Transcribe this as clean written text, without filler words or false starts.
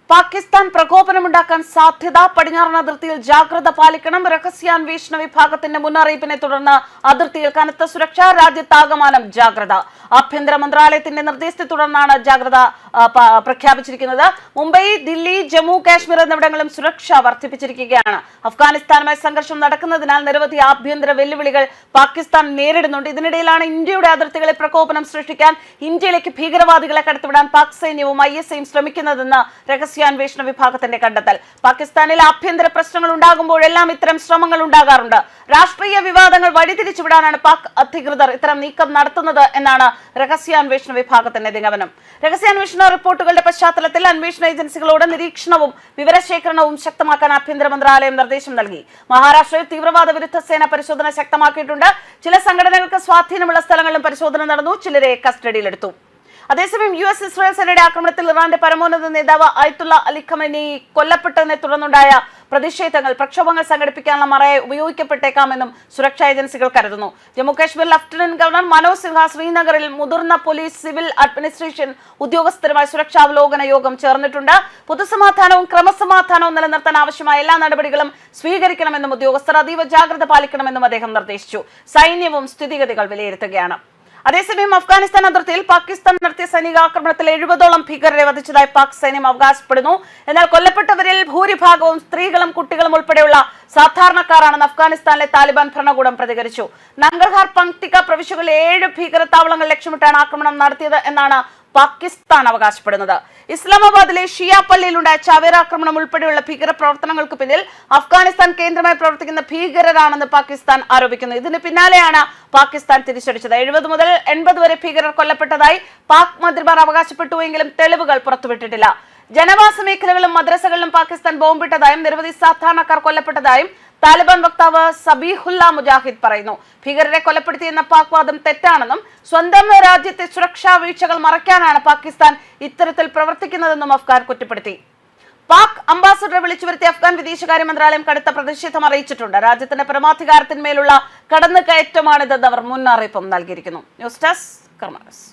പാകിസ്ഥാൻ പ്രകോപനമുണ്ടാക്കാൻ സാധ്യത. പടിഞ്ഞാറൻ അതിർത്തിയിൽ ജാഗ്രത പാലിക്കണം. രഹസ്യാന്വേഷണ വിഭാഗത്തിന്റെ മുന്നറിയിപ്പിനെ തുടർന്ന് അതിർത്തിയിൽ കനത്ത സുരക്ഷ. രാജ്യത്താകമാനം ജാഗ്രത. ആഭ്യന്തര മന്ത്രാലയത്തിന്റെ നിർദ്ദേശത്തെ തുടർന്നാണ് ജാഗ്രത പ്രഖ്യാപിച്ചിരിക്കുന്നത്. മുംബൈ, ദില്ലി, ജമ്മു കാശ്മീർ എന്നിവിടങ്ങളിലും സുരക്ഷ വർദ്ധിപ്പിച്ചിരിക്കുകയാണ്. അഫ്ഗാനിസ്ഥാനുമായി സംഘർഷം നടക്കുന്നതിനാൽ നിരവധി ആഭ്യന്തര വെല്ലുവിളികൾ പാകിസ്ഥാൻ നേരിടുന്നുണ്ട്. ഇതിനിടയിലാണ് ഇന്ത്യയുടെ അതിർത്തികളിൽ പ്രകോപനം സൃഷ്ടിക്കാൻ ഇന്ത്യയിലേക്ക് ഭീകരവാദികളെ കടത്തിവിടാൻ പാക് സൈന്യവും ISIയും ശ്രമിക്കുന്നതെന്ന് രഹസ്യാന്വേഷണ വിഭാഗത്തിന്റെ കണ്ടെത്തൽ. പാകിസ്ഥാനിൽ ആഭ്യന്തര പ്രശ്നങ്ങൾ ഉണ്ടാകുമ്പോഴെല്ലാം ഇത്തരം ശ്രമങ്ങൾ ഉണ്ടാകാറുണ്ട്. രാഷ്ട്രീയ വിവാദങ്ങൾ വഴിതിരിച്ചുവിടാനാണ് പാക് അധികൃതർ ഇത്തരം നീക്കം നടത്തുന്നത് എന്നാണ് രഹസ്യാന്വേഷണ വിഭാഗത്തിന്റെ നിഗമനം. രഹസ്യാന്വേഷണ റിപ്പോർട്ടുകളുടെ പശ്ചാത്തലത്തിൽ അന്വേഷണ ഏജൻസികളോട് നിരീക്ഷണവും വിവരശേഖരണവും ശക്തമാക്കാൻ ആഭ്യന്തര മന്ത്രാലയം നിർദ്ദേശം നൽകി. മഹാരാഷ്ട്രയിൽ തീവ്രവാദ വിരുദ്ധ സേന പരിശോധന ശക്തമാക്കിയിട്ടുണ്ട്. ചില സംഘടനകൾക്ക് സ്വാധീനമുള്ള സ്ഥലങ്ങളിലും പരിശോധന നടന്നു. ചിലരെ കസ്റ്റഡിയിലെടുത്തു. അതേസമയം US-ഇസ്രായേൽ സേനയുടെ ആക്രമണത്തിൽ ഇറാന്റെ പരമോന്നത നേതാവ് അയത്തുള്ള അലി ഖമേനി കൊല്ലപ്പെട്ടതിനെ തുടർന്നുണ്ടായ പ്രതിഷേധങ്ങൾ പ്രക്ഷോഭങ്ങൾ സംഘടിപ്പിക്കാനുള്ള മറയായി ഉപയോഗിക്കപ്പെട്ടേക്കാമെന്നും സുരക്ഷാ ഏജൻസികൾ കരുതുന്നു. ജമ്മുകാശ്മീർ ലഫ്റ്റനന്റ് ഗവർണർ മനോജ് സിൻഹ ശ്രീനഗറിൽ മുതിർന്ന പോലീസ്, സിവിൽ അഡ്മിനിസ്ട്രേഷൻ ഉദ്യോഗസ്ഥരുമായി സുരക്ഷാവലോകന യോഗം ചേർന്നിട്ടുണ്ട്. പൊതുസമാധാനവും ക്രമസമാധാനവും നിലനിർത്താൻ ആവശ്യമായ എല്ലാ നടപടികളും സ്വീകരിക്കണമെന്നും ഉദ്യോഗസ്ഥർ അതീവ ജാഗ്രത പാലിക്കണമെന്നും അദ്ദേഹം നിർദ്ദേശിച്ചു. സൈന്യവും സ്ഥിതിഗതികൾ വിലയിരുത്തുകയാണ്. അതേസമയം അഫ്ഗാനിസ്ഥാൻ അതിർത്തിയിൽ പാകിസ്ഥാൻ നടത്തിയ സൈനികാക്രമണത്തിൽ 70ഓളം ഭീകരരെ വധിച്ചതായി പാക് സൈന്യം അവകാശപ്പെടുന്നു. എന്നാൽ കൊല്ലപ്പെട്ടവരിൽ ഭൂരിഭാഗവും സ്ത്രീകളും കുട്ടികളും ഉൾപ്പെടെയുള്ള സാധാരണക്കാരാണെന്ന് അഫ്ഗാനിസ്ഥാനിലെ താലിബാൻ ഭരണകൂടം പ്രതികരിച്ചു. നങ്കർഹാർ, പങ്ക്തിക പ്രവിശ്യകളിലെ 7 ഭീകര താവളങ്ങൾ ലക്ഷ്യമിട്ടാണ് ആക്രമണം നടത്തിയത് എന്നാണ് പാകിസ്ഥാൻ അവകാശപ്പെടുന്നത്. ഇസ്ലാമാബാദിലെ ഷിയ പള്ളിയിലുണ്ടായ ചാവേറാക്രമണം ഉൾപ്പെടെയുള്ള ഭീകര പ്രവർത്തനങ്ങൾക്ക് പിന്നിൽ അഫ്ഗാനിസ്ഥാൻ കേന്ദ്രമായി പ്രവർത്തിക്കുന്ന ഭീകരരാണെന്ന് പാകിസ്ഥാൻ ആരോപിക്കുന്നു. ഇതിന് പിന്നാലെയാണ് പാകിസ്ഥാൻ തിരിച്ചടിച്ചത്. 70 മുതൽ 80 വരെ ഭീകരർ കൊല്ലപ്പെട്ടതായി പാക് മന്ത്രിമാർ അവകാശപ്പെട്ടുവെങ്കിലും തെളിവുകൾ പുറത്തുവിട്ടിട്ടില്ല. ജനവാസ മേഖലകളിലും മദ്രസകളിലും പാകിസ്ഥാൻ ബോംബിട്ടതായും നിരവധി സാധാരണക്കാർ കൊല്ലപ്പെട്ടതായും താലിബാൻ വക്താവ് സബീഹുല്ല മുജാഹിദ് പറയുന്നു. ഭീകരരെ കൊലപ്പെടുത്തിയെന്ന പാക് വാദം തെറ്റാണെന്നും സ്വന്തം രാജ്യത്തെ സുരക്ഷാ വീഴ്ചകൾ മറയ്ക്കാനാണ് പാകിസ്ഥാൻ ഇത്തരത്തിൽ പ്രവർത്തിക്കുന്നതെന്നും അഫ്ഗാൻ കുറ്റപ്പെടുത്തി. പാക് അംബാസഡറെ വിളിച്ചു വരുത്തി അഫ്ഗാൻ വിദേശകാര്യ മന്ത്രാലയം കടുത്ത പ്രതിഷേധം അറിയിച്ചിട്ടുണ്ട്. രാജ്യത്തിന്റെ പരമാധികാരത്തിന്മേലുള്ള കടന്നുകയറ്റമാണിതെന്ന് അവർ മുന്നറിയിപ്പും നൽകിയിരിക്കുന്നു. ന്യൂസ് ഡെസ്ക് കർമ്മ ന്യൂസ്.